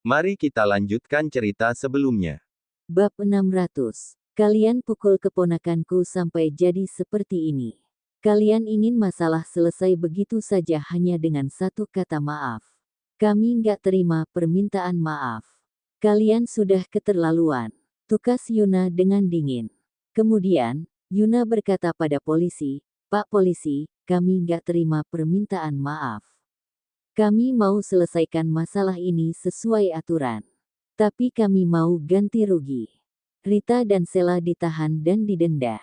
Mari kita lanjutkan cerita sebelumnya. Bab 600. Kalian pukul keponakanku sampai jadi seperti ini. Kalian ingin masalah selesai begitu saja hanya dengan satu kata maaf. Kami nggak terima permintaan maaf. Kalian sudah keterlaluan. Tukas Yuna dengan dingin. Kemudian, Yuna berkata pada polisi, "Pak polisi, kami nggak terima permintaan maaf. Kami mau selesaikan masalah ini sesuai aturan. Tapi kami mau ganti rugi." Rita dan Sela ditahan dan didenda.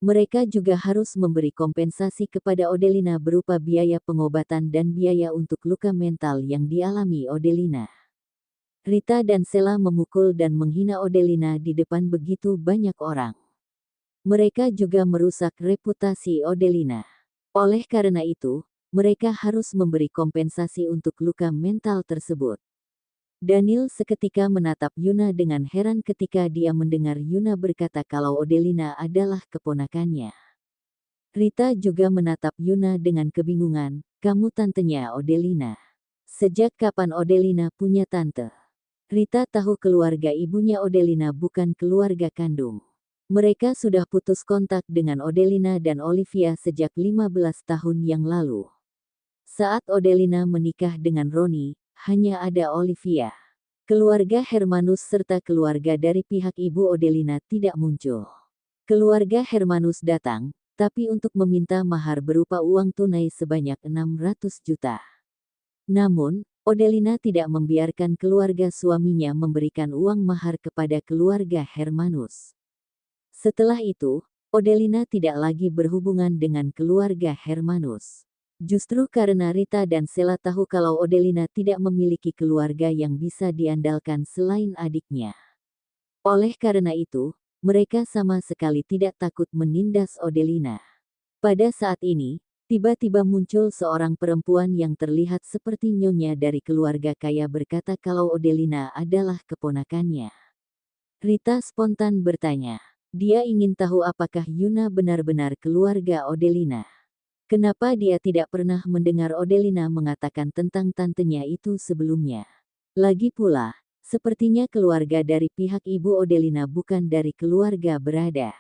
Mereka juga harus memberi kompensasi kepada Odelina berupa biaya pengobatan dan biaya untuk luka mental yang dialami Odelina. Rita dan Sela memukul dan menghina Odelina di depan begitu banyak orang. Mereka juga merusak reputasi Odelina. Oleh karena itu, mereka harus memberi kompensasi untuk luka mental tersebut. Daniel seketika menatap Yuna dengan heran ketika dia mendengar Yuna berkata kalau Odelina adalah keponakannya. Rita juga menatap Yuna dengan kebingungan, "Kamu tantenya Odelina. Sejak kapan Odelina punya tante?" Rita tahu keluarga ibunya Odelina bukan keluarga kandung. Mereka sudah putus kontak dengan Odelina dan Olivia sejak 15 tahun yang lalu. Saat Odelina menikah dengan Roni, hanya ada Olivia. Keluarga Hermanus serta keluarga dari pihak ibu Odelina tidak muncul. Keluarga Hermanus datang, tapi untuk meminta mahar berupa uang tunai sebanyak 600 juta. Namun, Odelina tidak membiarkan keluarga suaminya memberikan uang mahar kepada keluarga Hermanus. Setelah itu, Odelina tidak lagi berhubungan dengan keluarga Hermanus. Justru karena Rita dan Sela tahu kalau Odelina tidak memiliki keluarga yang bisa diandalkan selain adiknya. Oleh karena itu, mereka sama sekali tidak takut menindas Odelina. Pada saat ini, tiba-tiba muncul seorang perempuan yang terlihat seperti nyonya dari keluarga kaya berkata kalau Odelina adalah keponakannya. Rita spontan bertanya. Dia ingin tahu apakah Yuna benar-benar keluarga Odelina. Kenapa dia tidak pernah mendengar Odelina mengatakan tentang tantenya itu sebelumnya? Lagi pula, sepertinya keluarga dari pihak ibu Odelina bukan dari keluarga berada.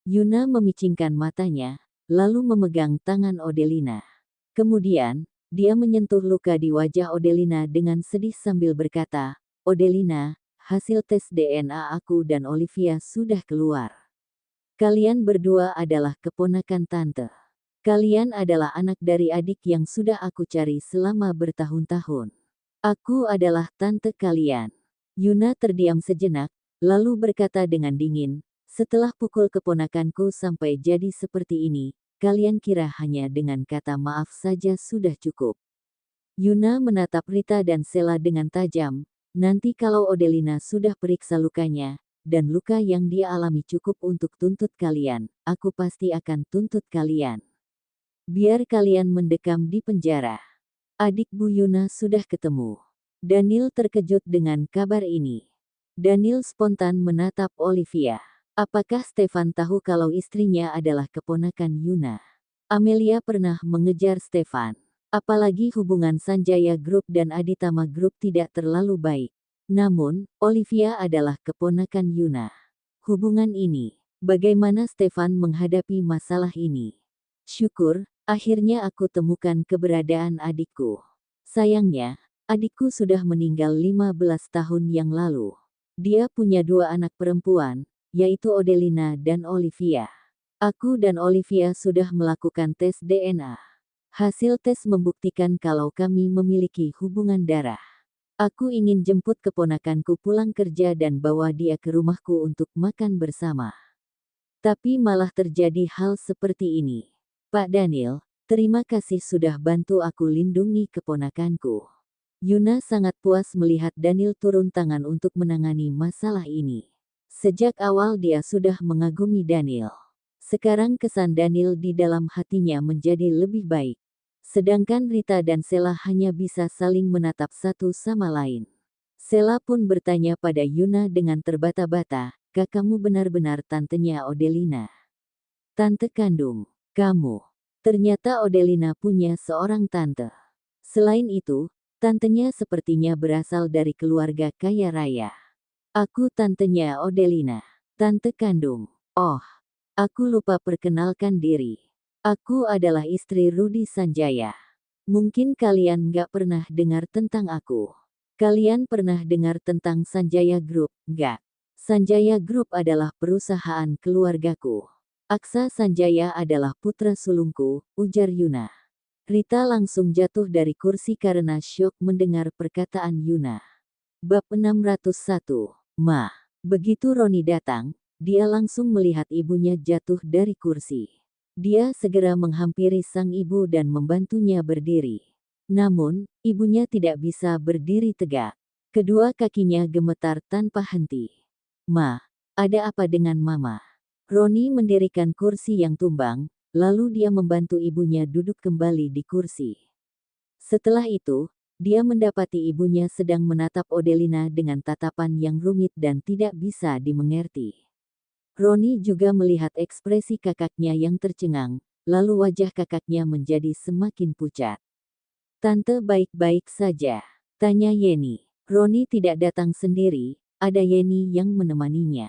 Yuna memicingkan matanya, lalu memegang tangan Odelina. Kemudian, dia menyentuh luka di wajah Odelina dengan sedih sambil berkata, "Odelina, hasil tes DNA aku dan Olivia sudah keluar. Kalian berdua adalah keponakan tante. Kalian adalah anak dari adik yang sudah aku cari selama bertahun-tahun. Aku adalah tante kalian." Yuna terdiam sejenak, lalu berkata dengan dingin, "Setelah pukul keponakanku sampai jadi seperti ini, kalian kira hanya dengan kata maaf saja sudah cukup?" Yuna menatap Rita dan Sela dengan tajam, "Nanti kalau Odelina sudah periksa lukanya, dan luka yang dia alami cukup untuk tuntut kalian, aku pasti akan tuntut kalian. Biar kalian mendekam di penjara." Adik Bu Yuna sudah ketemu. Daniel terkejut dengan kabar ini. Daniel spontan menatap Olivia. Apakah Stefan tahu kalau istrinya adalah keponakan Yuna? Amelia pernah mengejar Stefan. Apalagi hubungan Sanjaya Group dan Aditama Group tidak terlalu baik. Namun, Olivia adalah keponakan Yuna. Hubungan ini, bagaimana Stefan menghadapi masalah ini? Syukur, akhirnya aku temukan keberadaan adikku. Sayangnya, adikku sudah meninggal 15 tahun yang lalu. Dia punya 2 anak perempuan, yaitu Odelina dan Olivia. Aku dan Olivia sudah melakukan tes DNA. Hasil tes membuktikan kalau kami memiliki hubungan darah. Aku ingin jemput keponakanku pulang kerja dan bawa dia ke rumahku untuk makan bersama. Tapi malah terjadi hal seperti ini. Pak Daniel, terima kasih sudah bantu aku lindungi keponakanku." Yuna sangat puas melihat Daniel turun tangan untuk menangani masalah ini. Sejak awal dia sudah mengagumi Daniel. Sekarang kesan Daniel di dalam hatinya menjadi lebih baik. Sedangkan Rita dan Sela hanya bisa saling menatap satu sama lain. Sela pun bertanya pada Yuna dengan terbata-bata, "Kakakmu benar-benar tantenya Odelina?" "Tante kandung. Kamu." Ternyata Odelina punya seorang tante. Selain itu, Tantenya sepertinya berasal dari keluarga kaya raya. Aku tantenya Odelina. Tante kandung. Oh, aku lupa perkenalkan diri. Aku adalah istri Rudi Sanjaya. Mungkin kalian nggak pernah dengar tentang aku. Kalian pernah dengar tentang Sanjaya Group, nggak? Sanjaya Group adalah perusahaan keluargaku. Aksa Sanjaya adalah putra sulungku, ujar Yuna. Rita langsung jatuh dari kursi karena syok mendengar perkataan Yuna. Bab 601. Ma. Begitu Roni datang, dia langsung melihat ibunya jatuh dari kursi. Dia segera menghampiri sang ibu dan membantunya berdiri. Namun, ibunya tidak bisa berdiri tegak. Kedua kakinya gemetar tanpa henti. Ma, ada apa dengan Mama? Roni mendirikan kursi yang tumbang, lalu dia membantu ibunya duduk kembali di kursi. Setelah itu, dia mendapati ibunya sedang menatap Odelina dengan tatapan yang rumit dan tidak bisa dimengerti. Roni juga melihat ekspresi kakaknya yang tercengang, lalu wajah kakaknya menjadi semakin pucat. Tante baik-baik saja, tanya Yeni. Roni tidak datang sendiri, ada Yeni yang menemaninya.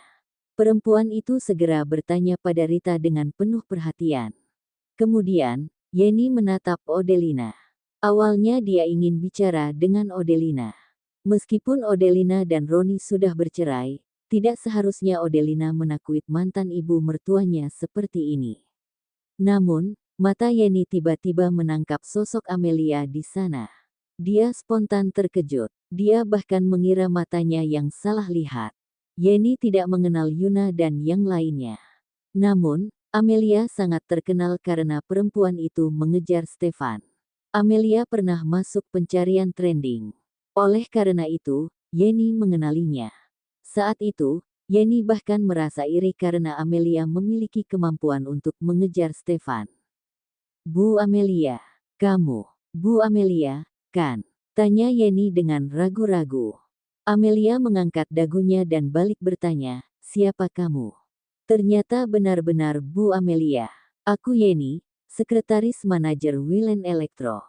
Perempuan itu segera bertanya pada Rita dengan penuh perhatian. Kemudian, Yeni menatap Odelina. Awalnya dia ingin bicara dengan Odelina. Meskipun Odelina dan Roni sudah bercerai, tidak seharusnya Odelina menakuti mantan ibu mertuanya seperti ini. Namun, mata Yeni tiba-tiba menangkap sosok Amelia di sana. Dia spontan terkejut. Dia bahkan mengira matanya yang salah lihat. Yeni tidak mengenal Yuna dan yang lainnya. Namun, Amelia sangat terkenal karena perempuan itu mengejar Stefan. Amelia pernah masuk pencarian trending. Oleh karena itu, Yeni mengenalinya. Saat itu, Yeni bahkan merasa iri karena Amelia memiliki kemampuan untuk mengejar Stefan. Bu Amelia, kamu, Bu Amelia, kan? Tanya Yeni dengan ragu-ragu. Amelia mengangkat dagunya dan balik bertanya, siapa kamu? Ternyata benar-benar Bu Amelia. Aku Yeni, sekretaris manajer Wilen Elektro.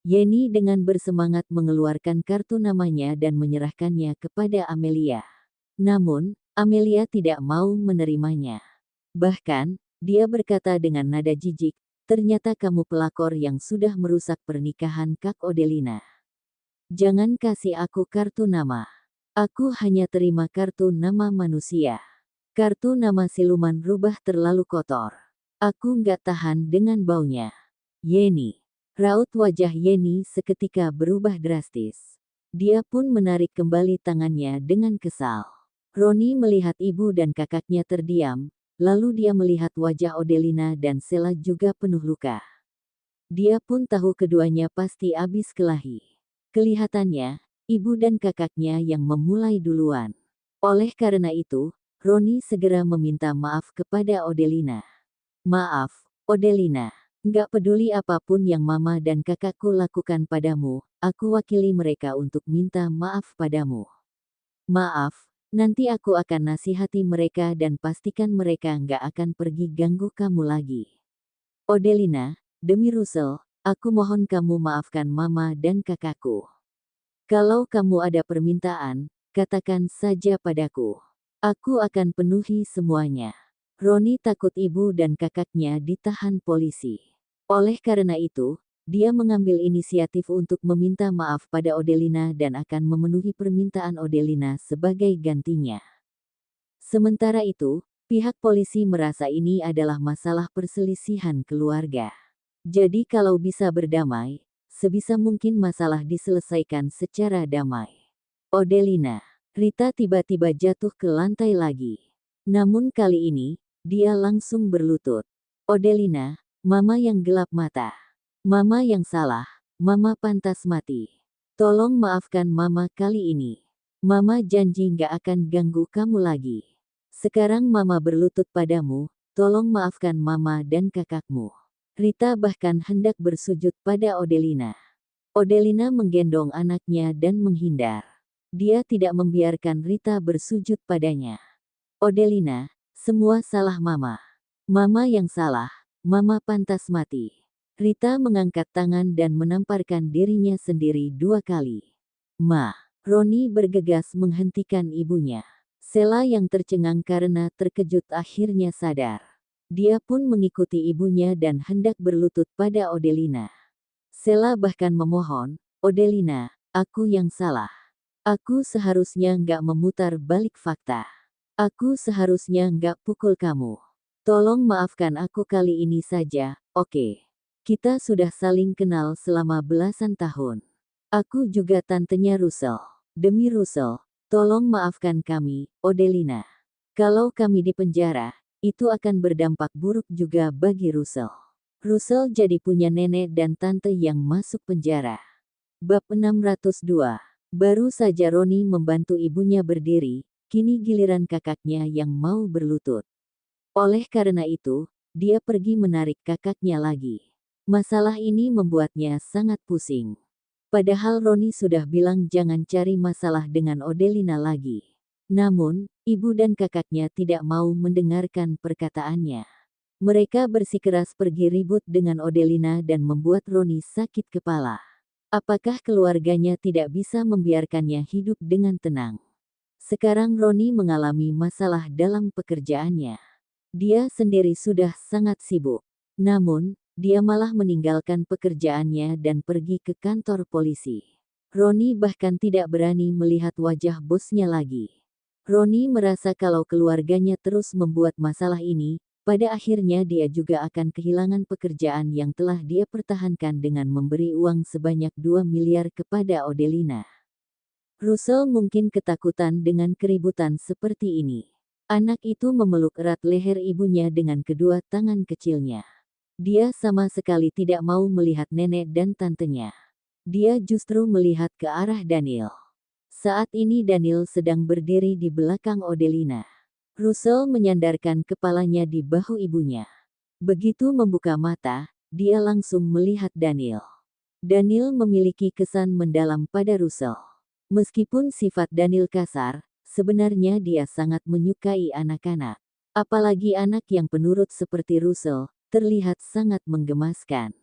Yeni dengan bersemangat mengeluarkan kartu namanya dan menyerahkannya kepada Amelia. Namun, Amelia tidak mau menerimanya. Bahkan, dia berkata dengan nada jijik, ternyata kamu pelakor yang sudah merusak pernikahan Kak Odelina. Jangan kasih aku kartu nama. Aku hanya terima kartu nama manusia. Kartu nama siluman rubah terlalu kotor. Aku nggak tahan dengan baunya. Yeni. Raut wajah Yeni seketika berubah drastis. Dia pun menarik kembali tangannya dengan kesal. Roni melihat ibu dan kakaknya terdiam, lalu dia melihat wajah Odelina dan Sela juga penuh luka. Dia pun tahu keduanya pasti habis kelahi. Kelihatannya, ibu dan kakaknya yang memulai duluan. Oleh karena itu, Roni segera meminta maaf kepada Odelina. Maaf, Odelina. Nggak peduli apapun yang mama dan kakakku lakukan padamu, aku wakili mereka untuk minta maaf padamu. Maaf. Nanti aku akan nasihati mereka dan pastikan mereka nggak akan pergi ganggu kamu lagi. Odelina, demi Russell, aku mohon kamu maafkan mama dan kakakku. Kalau kamu ada permintaan, katakan saja padaku. Aku akan penuhi semuanya. Roni takut ibu dan kakaknya ditahan polisi. Oleh karena itu, dia mengambil inisiatif untuk meminta maaf pada Odelina dan akan memenuhi permintaan Odelina sebagai gantinya. Sementara itu, pihak polisi merasa ini adalah masalah perselisihan keluarga. Jadi kalau bisa berdamai, sebisa mungkin masalah diselesaikan secara damai. Odelina. Rita tiba-tiba jatuh ke lantai lagi. Namun kali ini, dia langsung berlutut. Odelina, mama yang gelap mata. Mama yang salah, mama pantas mati. Tolong maafkan mama kali ini. Mama janji nggak akan ganggu kamu lagi. Sekarang mama berlutut padamu, tolong maafkan mama dan kakakmu. Rita bahkan hendak bersujud pada Odelina. Odelina menggendong anaknya dan menghindar. Dia tidak membiarkan Rita bersujud padanya. Odelina, semua salah mama. Mama yang salah, mama pantas mati. Rita mengangkat tangan dan menamparkan dirinya sendiri 2 kali. Ma, Roni bergegas menghentikan ibunya. Sela yang tercengang karena terkejut akhirnya sadar. Dia pun mengikuti ibunya dan hendak berlutut pada Odelina. Sela bahkan memohon, "Odelina, aku yang salah. Aku seharusnya nggak memutar balik fakta. Aku seharusnya nggak pukul kamu. Tolong maafkan aku kali ini saja, oke? Kita sudah saling kenal selama belasan tahun. Aku juga tantenya Russell. Demi Russell, tolong maafkan kami, Odelina. Kalau kami di penjara, itu akan berdampak buruk juga bagi Russell. Russell jadi punya nenek dan tante yang masuk penjara." Bab 602. Baru saja Roni membantu ibunya berdiri, kini giliran kakaknya yang mau berlutut. Oleh karena itu, dia pergi menarik kakaknya lagi. Masalah ini membuatnya sangat pusing. Padahal Roni sudah bilang jangan cari masalah dengan Odelina lagi. Namun, ibu dan kakaknya tidak mau mendengarkan perkataannya. Mereka bersikeras pergi ribut dengan Odelina dan membuat Roni sakit kepala. Apakah keluarganya tidak bisa membiarkannya hidup dengan tenang? Sekarang Roni mengalami masalah dalam pekerjaannya. Dia sendiri sudah sangat sibuk. Namun, dia malah meninggalkan pekerjaannya dan pergi ke kantor polisi. Roni bahkan tidak berani melihat wajah bosnya lagi. Roni merasa kalau keluarganya terus membuat masalah ini, pada akhirnya dia juga akan kehilangan pekerjaan yang telah dia pertahankan dengan memberi uang sebanyak 2 miliar kepada Odelina. Russell mungkin ketakutan dengan keributan seperti ini. Anak itu memeluk erat leher ibunya dengan kedua tangan kecilnya. Dia sama sekali tidak mau melihat nenek dan tantenya. Dia justru melihat ke arah Daniel. Saat ini Daniel sedang berdiri di belakang Odelina. Russell menyandarkan kepalanya di bahu ibunya. Begitu membuka mata, dia langsung melihat Daniel. Daniel memiliki kesan mendalam pada Russell. Meskipun sifat Daniel kasar, sebenarnya dia sangat menyukai anak-anak. Apalagi anak yang penurut seperti Russell, terlihat sangat menggemaskan.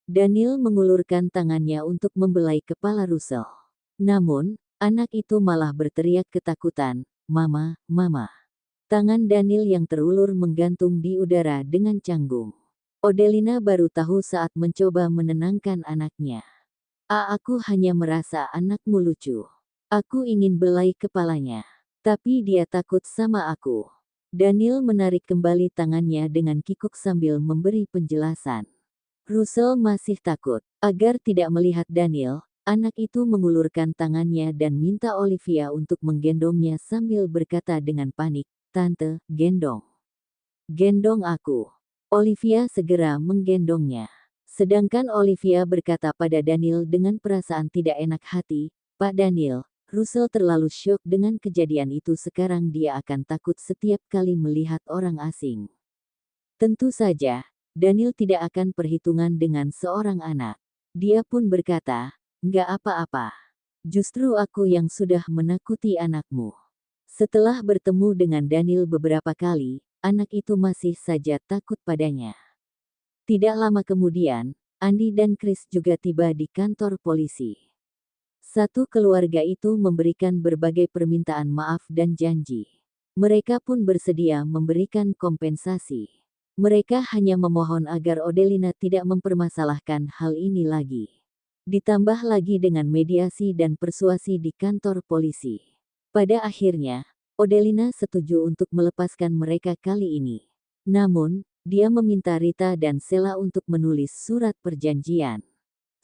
Daniel mengulurkan tangannya untuk membelai kepala Russell. Namun, anak itu malah berteriak ketakutan, "Mama, Mama." Tangan Daniel yang terulur menggantung di udara dengan canggung. Odelina baru tahu saat mencoba menenangkan anaknya. Aku hanya merasa anakmu lucu. Aku ingin belai kepalanya. Tapi dia takut sama aku." Daniel menarik kembali tangannya dengan kikuk sambil memberi penjelasan. Russell masih takut. Agar tidak melihat Daniel, anak itu mengulurkan tangannya dan minta Olivia untuk menggendongnya sambil berkata dengan panik, "Tante, gendong. Gendong aku." Olivia segera menggendongnya. Sedangkan Olivia berkata pada Daniel dengan perasaan tidak enak hati, "Pak Daniel, Russell terlalu syok dengan kejadian itu, sekarang dia akan takut setiap kali melihat orang asing." Tentu saja, Daniel tidak akan perhitungan dengan seorang anak. Dia pun berkata, "Nggak apa-apa. Justru aku yang sudah menakuti anakmu." Setelah bertemu dengan Daniel beberapa kali, anak itu masih saja takut padanya. Tidak lama kemudian, Andy dan Chris juga tiba di kantor polisi. Satu keluarga itu memberikan berbagai permintaan maaf dan janji. Mereka pun bersedia memberikan kompensasi. Mereka hanya memohon agar Odelina tidak mempermasalahkan hal ini lagi. Ditambah lagi dengan mediasi dan persuasi di kantor polisi. Pada akhirnya, Odelina setuju untuk melepaskan mereka kali ini. Namun, dia meminta Rita dan Sela untuk menulis surat perjanjian.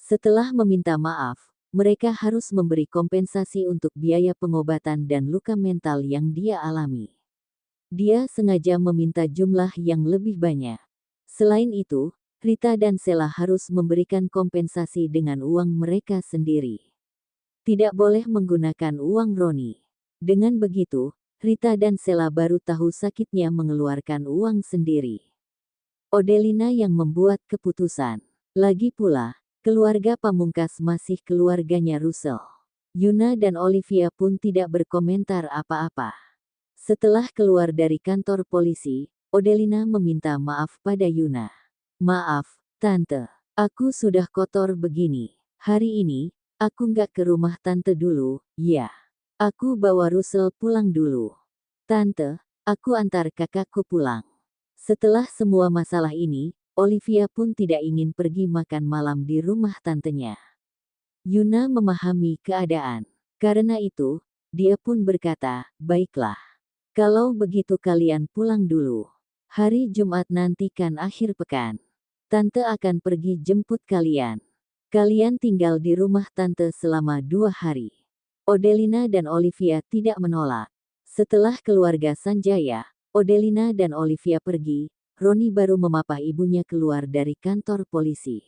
Setelah meminta maaf, mereka harus memberi kompensasi untuk biaya pengobatan dan luka mental yang dia alami. Dia sengaja meminta jumlah yang lebih banyak. Selain itu, Rita dan Sela harus memberikan kompensasi dengan uang mereka sendiri. Tidak boleh menggunakan uang Roni. Dengan begitu, Rita dan Sela baru tahu sakitnya mengeluarkan uang sendiri. Odelina yang membuat keputusan. Lagi pula, keluarga pamungkas masih keluarganya Russell. Yuna dan Olivia pun tidak berkomentar apa-apa. Setelah keluar dari kantor polisi, Odelina meminta maaf pada Yuna. "Maaf, Tante. Aku sudah kotor begini. Hari ini, aku nggak ke rumah tante dulu, ya. Aku bawa Russell pulang dulu. Tante, aku antar kakakku pulang. Setelah semua masalah ini, Olivia pun tidak ingin pergi makan malam di rumah tantenya. Yuna memahami keadaan. Karena itu, dia pun berkata, baiklah. Kalau begitu kalian pulang dulu. Hari Jumat nanti kan akhir pekan. Tante akan pergi jemput kalian. Kalian tinggal di rumah tante selama 2 hari. Odelina dan Olivia tidak menolak. Setelah keluarga Sanjaya, Odelina dan Olivia pergi, Roni baru memapah ibunya keluar dari kantor polisi.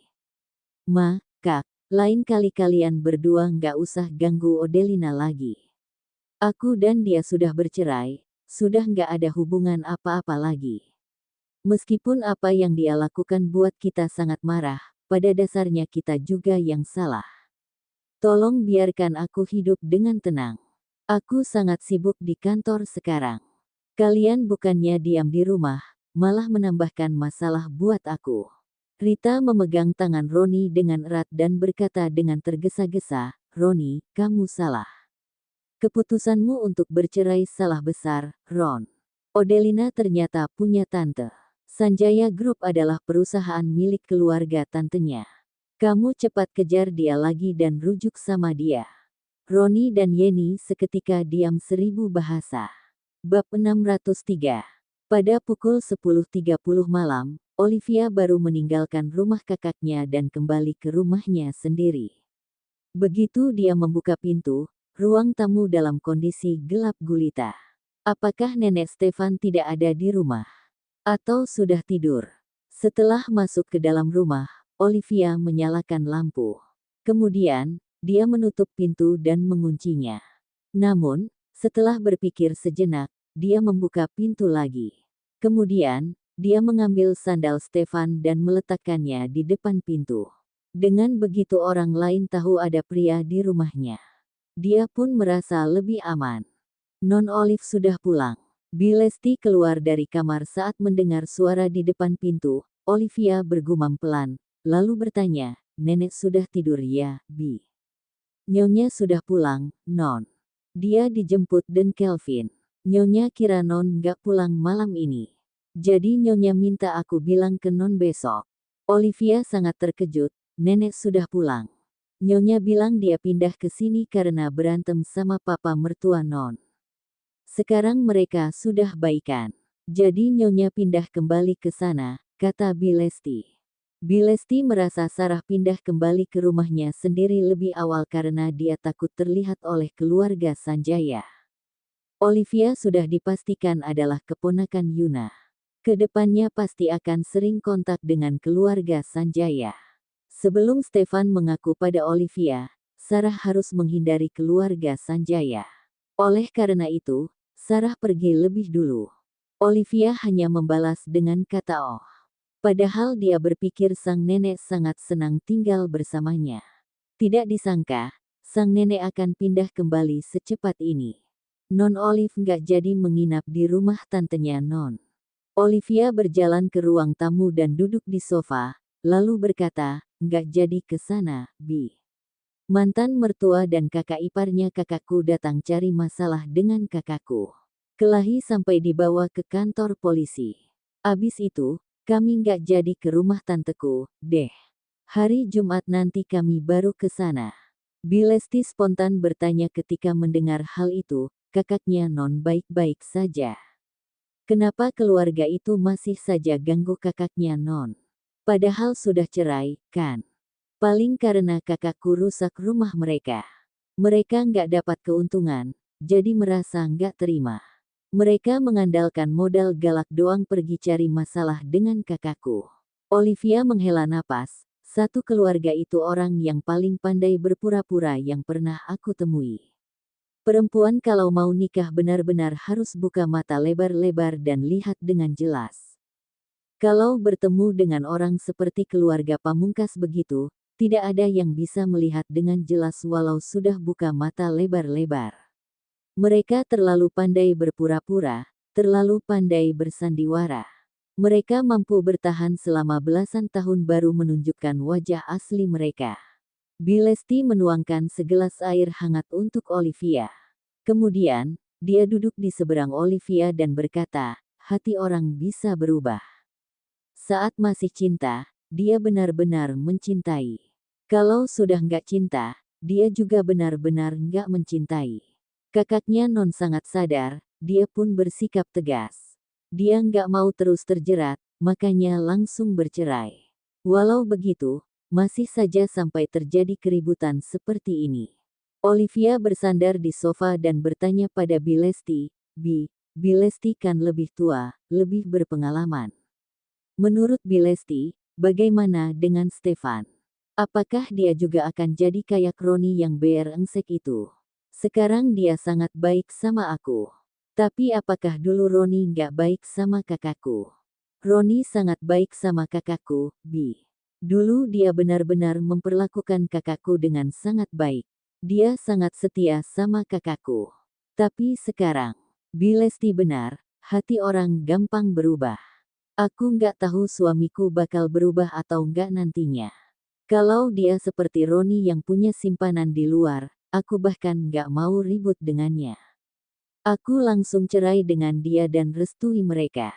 Ma, Kak, lain kali kalian berdua nggak usah ganggu Odelina lagi. Aku dan dia sudah bercerai, sudah nggak ada hubungan apa-apa lagi. Meskipun apa yang dia lakukan buat kita sangat marah, pada dasarnya kita juga yang salah. Tolong biarkan aku hidup dengan tenang. Aku sangat sibuk di kantor sekarang. Kalian bukannya diam di rumah, malah menambahkan masalah buat aku. Rita memegang tangan Roni dengan erat dan berkata dengan tergesa-gesa, Roni, kamu salah. Keputusanmu untuk bercerai salah besar, Ron. Odelina ternyata punya tante. Sanjaya Group adalah perusahaan milik keluarga tantenya. Kamu cepat kejar dia lagi dan rujuk sama dia. Roni dan Yeni seketika diam 1000 bahasa. Bab 603. Pada pukul 10.30 malam, Olivia baru meninggalkan rumah kakaknya dan kembali ke rumahnya sendiri. Begitu dia membuka pintu, ruang tamu dalam kondisi gelap gulita. Apakah Nenek Stefan tidak ada di rumah? Atau sudah tidur? Setelah masuk ke dalam rumah, Olivia menyalakan lampu. Kemudian, dia menutup pintu dan menguncinya. Namun, setelah berpikir sejenak, dia membuka pintu lagi. Kemudian, dia mengambil sandal Stefan dan meletakkannya di depan pintu. Dengan begitu orang lain tahu ada pria di rumahnya. Dia pun merasa lebih aman. Non Olive sudah pulang. Bilesti keluar dari kamar saat mendengar suara di depan pintu. Olivia bergumam pelan, lalu bertanya, Nenek sudah tidur ya, Bi? Nyonya sudah pulang, Non. Dia dijemput dan Kelvin. Nyonya kira Non nggak pulang malam ini. Jadi Nyonya minta aku bilang ke Non besok. Olivia sangat terkejut, Nenek sudah pulang. Nyonya bilang dia pindah ke sini karena berantem sama papa mertua Non. Sekarang mereka sudah baikan. Jadi Nyonya pindah kembali ke sana, kata Bilesti. Bilesti merasa Sarah pindah kembali ke rumahnya sendiri lebih awal karena dia takut terlihat oleh keluarga Sanjaya. Olivia sudah dipastikan adalah keponakan Yuna. Kedepannya pasti akan sering kontak dengan keluarga Sanjaya. Sebelum Stefan mengaku pada Olivia, Sarah harus menghindari keluarga Sanjaya. Oleh karena itu, Sarah pergi lebih dulu. Olivia hanya membalas dengan kata oh. Padahal dia berpikir sang nenek sangat senang tinggal bersamanya. Tidak disangka, sang nenek akan pindah kembali secepat ini. Non Olive nggak jadi menginap di rumah tantenya Non. Olivia berjalan ke ruang tamu dan duduk di sofa, lalu berkata, nggak jadi ke sana, Bi. Mantan mertua dan kakak iparnya kakakku datang cari masalah dengan kakakku. Kelahi sampai dibawa ke kantor polisi. Abis itu, kami nggak jadi ke rumah tanteku, deh. Hari Jumat nanti kami baru ke sana. Bilesti spontan bertanya ketika mendengar hal itu, kakaknya Non baik-baik saja. Kenapa keluarga itu masih saja ganggu kakaknya Non? Padahal sudah cerai, kan? Paling karena kakakku rusak rumah mereka. Mereka nggak dapat keuntungan, jadi merasa nggak terima. Mereka mengandalkan modal galak doang pergi cari masalah dengan kakakku. Olivia menghela napas, satu keluarga itu orang yang paling pandai berpura-pura yang pernah aku temui. Perempuan kalau mau nikah benar-benar harus buka mata lebar-lebar dan lihat dengan jelas. Kalau bertemu dengan orang seperti keluarga Pamungkas begitu, tidak ada yang bisa melihat dengan jelas walau sudah buka mata lebar-lebar. Mereka terlalu pandai berpura-pura, terlalu pandai bersandiwara. Mereka mampu bertahan selama belasan tahun baru menunjukkan wajah asli mereka. Bilesti menuangkan segelas air hangat untuk Olivia. Kemudian, dia duduk di seberang Olivia dan berkata, hati orang bisa berubah. Saat masih cinta, dia benar-benar mencintai. Kalau sudah nggak cinta, dia juga benar-benar nggak mencintai. Kakaknya Non sangat sadar, dia pun bersikap tegas. Dia nggak mau terus terjerat, makanya langsung bercerai. Walau begitu, masih saja sampai terjadi keributan seperti ini. Olivia bersandar di sofa dan bertanya pada Bilesti, Bilesti kan lebih tua, lebih berpengalaman. Menurut Bilesti, bagaimana dengan Stefan? Apakah dia juga akan jadi kayak Roni yang brengsek itu? Sekarang dia sangat baik sama aku. Tapi apakah dulu Roni nggak baik sama kakakku? Roni sangat baik sama kakakku, Bi. Dulu dia benar-benar memperlakukan kakakku dengan sangat baik. Dia sangat setia sama kakakku. Tapi sekarang, Bilesti benar, hati orang gampang berubah. Aku nggak tahu suamiku bakal berubah atau nggak nantinya. Kalau dia seperti Roni yang punya simpanan di luar, aku bahkan nggak mau ribut dengannya. Aku langsung cerai dengan dia dan restui mereka.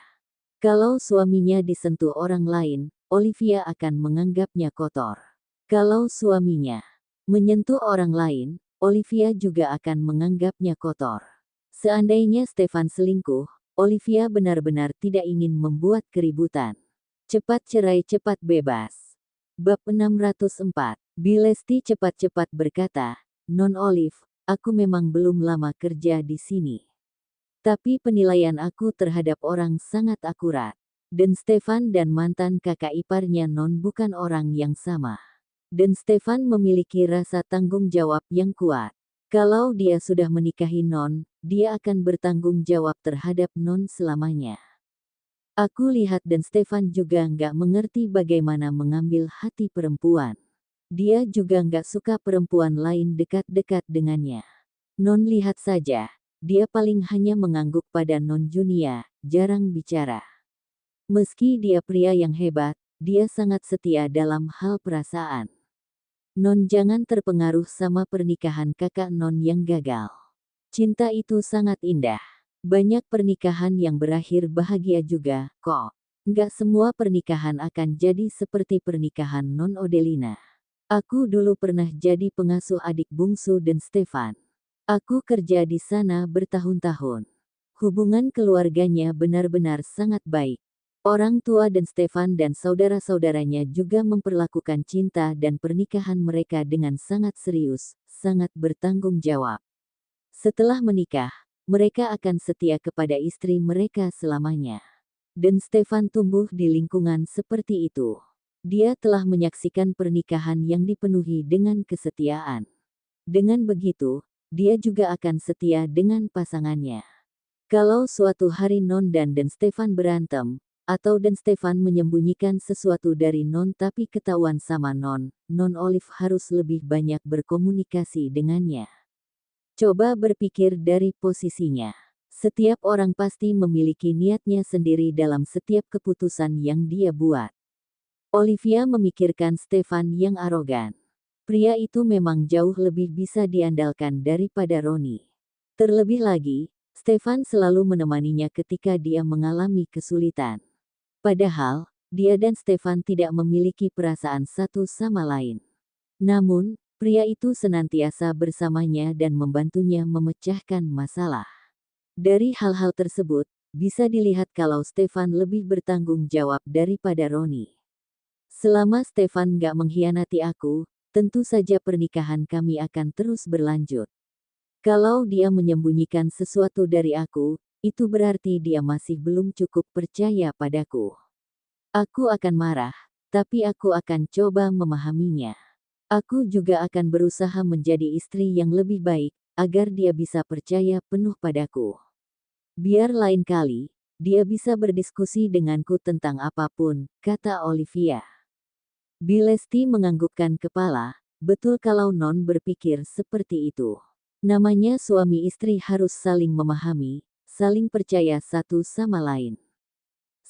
Kalau suaminya disentuh orang lain, Olivia akan menganggapnya kotor. Kalau suaminya menyentuh orang lain, Olivia juga akan menganggapnya kotor. Seandainya Stefan selingkuh, Olivia benar-benar tidak ingin membuat keributan. Cepat cerai cepat bebas. Bab 604. Bilesti cepat-cepat berkata, Non Olive, aku memang belum lama kerja di sini. Tapi penilaian aku terhadap orang sangat akurat. Dan Stefan dan mantan kakak iparnya Non bukan orang yang sama. Dan Stefan memiliki rasa tanggung jawab yang kuat. Kalau dia sudah menikahi Non, dia akan bertanggung jawab terhadap Non selamanya. Aku lihat dan Stefan juga nggak mengerti bagaimana mengambil hati perempuan. Dia juga nggak suka perempuan lain dekat-dekat dengannya. Non lihat saja, dia paling hanya mengangguk pada Non Junia, jarang bicara. Meski dia pria yang hebat, dia sangat setia dalam hal perasaan. Non jangan terpengaruh sama pernikahan kakak Non yang gagal. Cinta itu sangat indah. Banyak pernikahan yang berakhir bahagia juga, kok. Nggak semua pernikahan akan jadi seperti pernikahan Non Odelina. Aku dulu pernah jadi pengasuh adik bungsu dan Stefan. Aku kerja di sana bertahun-tahun. Hubungan keluarganya benar-benar sangat baik. Orang tua dan Stefan dan saudara-saudaranya juga memperlakukan cinta dan pernikahan mereka dengan sangat serius, sangat bertanggung jawab. Setelah menikah, mereka akan setia kepada istri mereka selamanya. Dan Stefan tumbuh di lingkungan seperti itu. Dia telah menyaksikan pernikahan yang dipenuhi dengan kesetiaan. Dengan begitu, dia juga akan setia dengan pasangannya. Kalau suatu hari Non dan Stefan berantem, atau dan Stefan menyembunyikan sesuatu dari Non tapi ketahuan sama Non Olive harus lebih banyak berkomunikasi dengannya. Coba berpikir dari posisinya. Setiap orang pasti memiliki niatnya sendiri dalam setiap keputusan yang dia buat. Olivia memikirkan Stefan yang arogan. Pria itu memang jauh lebih bisa diandalkan daripada Roni. Terlebih lagi, Stefan selalu menemaninya ketika dia mengalami kesulitan. Padahal, dia dan Stefan tidak memiliki perasaan satu sama lain. Namun, pria itu senantiasa bersamanya dan membantunya memecahkan masalah. Dari hal-hal tersebut, bisa dilihat kalau Stefan lebih bertanggung jawab daripada Roni. Selama Stefan gak mengkhianati aku, tentu saja pernikahan kami akan terus berlanjut. Kalau dia menyembunyikan sesuatu dari aku, itu berarti dia masih belum cukup percaya padaku. Aku akan marah, tapi aku akan coba memahaminya. Aku juga akan berusaha menjadi istri yang lebih baik, agar dia bisa percaya penuh padaku. Biar lain kali, dia bisa berdiskusi denganku tentang apapun, kata Olivia. Bilesti menganggukkan kepala, betul kalau Non berpikir seperti itu. Namanya suami istri harus saling memahami, saling percaya satu sama lain.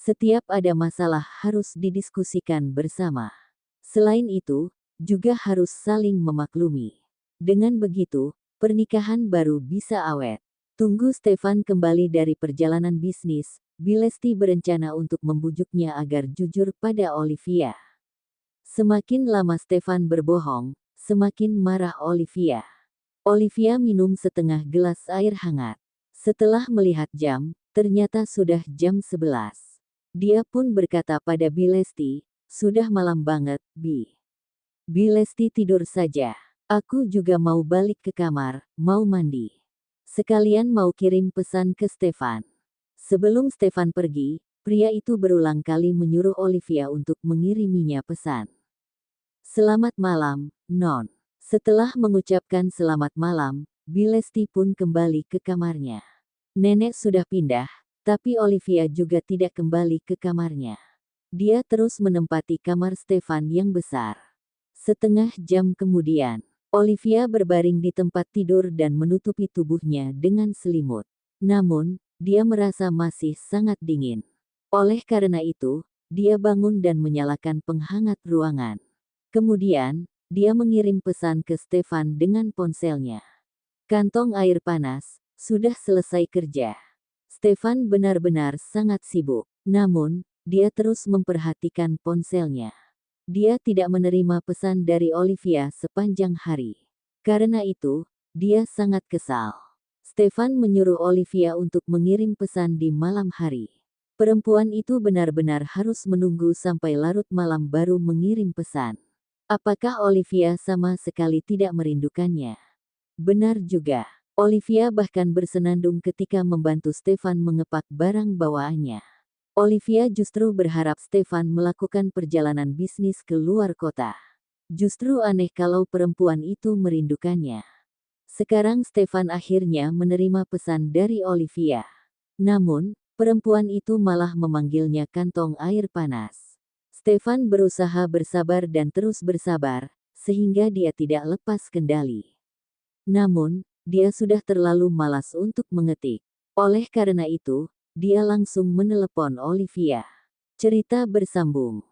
Setiap ada masalah harus didiskusikan bersama. Selain itu, juga harus saling memaklumi. Dengan begitu, pernikahan baru bisa awet. Tunggu Stefan kembali dari perjalanan bisnis, Bilesti berencana untuk membujuknya agar jujur pada Olivia. Semakin lama Stefan berbohong, semakin marah Olivia. Olivia minum setengah gelas air hangat. Setelah melihat jam, ternyata sudah jam 11. Dia pun berkata pada Bilesti, "Sudah malam banget, Bi. Bilesti tidur saja. Aku juga mau balik ke kamar, mau mandi. Sekalian mau kirim pesan ke Stefan." Sebelum Stefan pergi, pria itu berulang kali menyuruh Olivia untuk mengiriminya pesan. "Selamat malam, Non." Setelah mengucapkan selamat malam, Bilesti pun kembali ke kamarnya. Nenek sudah pindah, tapi Olivia juga tidak kembali ke kamarnya. Dia terus menempati kamar Stefan yang besar. Setengah jam kemudian, Olivia berbaring di tempat tidur dan menutupi tubuhnya dengan selimut. Namun, dia merasa masih sangat dingin. Oleh karena itu, dia bangun dan menyalakan penghangat ruangan. Kemudian, dia mengirim pesan ke Stefan dengan ponselnya. "Kantong air panas, sudah selesai kerja." Stefan benar-benar sangat sibuk. Namun, dia terus memperhatikan ponselnya. Dia tidak menerima pesan dari Olivia sepanjang hari. Karena itu, dia sangat kesal. Stefan menyuruh Olivia untuk mengirim pesan di malam hari. Perempuan itu benar-benar harus menunggu sampai larut malam baru mengirim pesan. Apakah Olivia sama sekali tidak merindukannya? Benar juga. Olivia bahkan bersenandung ketika membantu Stefan mengepak barang bawaannya. Olivia justru berharap Stefan melakukan perjalanan bisnis ke luar kota. Justru aneh kalau perempuan itu merindukannya. Sekarang Stefan akhirnya menerima pesan dari Olivia. Namun, perempuan itu malah memanggilnya kantong air panas. Stefan berusaha bersabar dan terus bersabar, sehingga dia tidak lepas kendali. Namun, dia sudah terlalu malas untuk mengetik. Oleh karena itu, dia langsung menelepon Olivia. Cerita bersambung.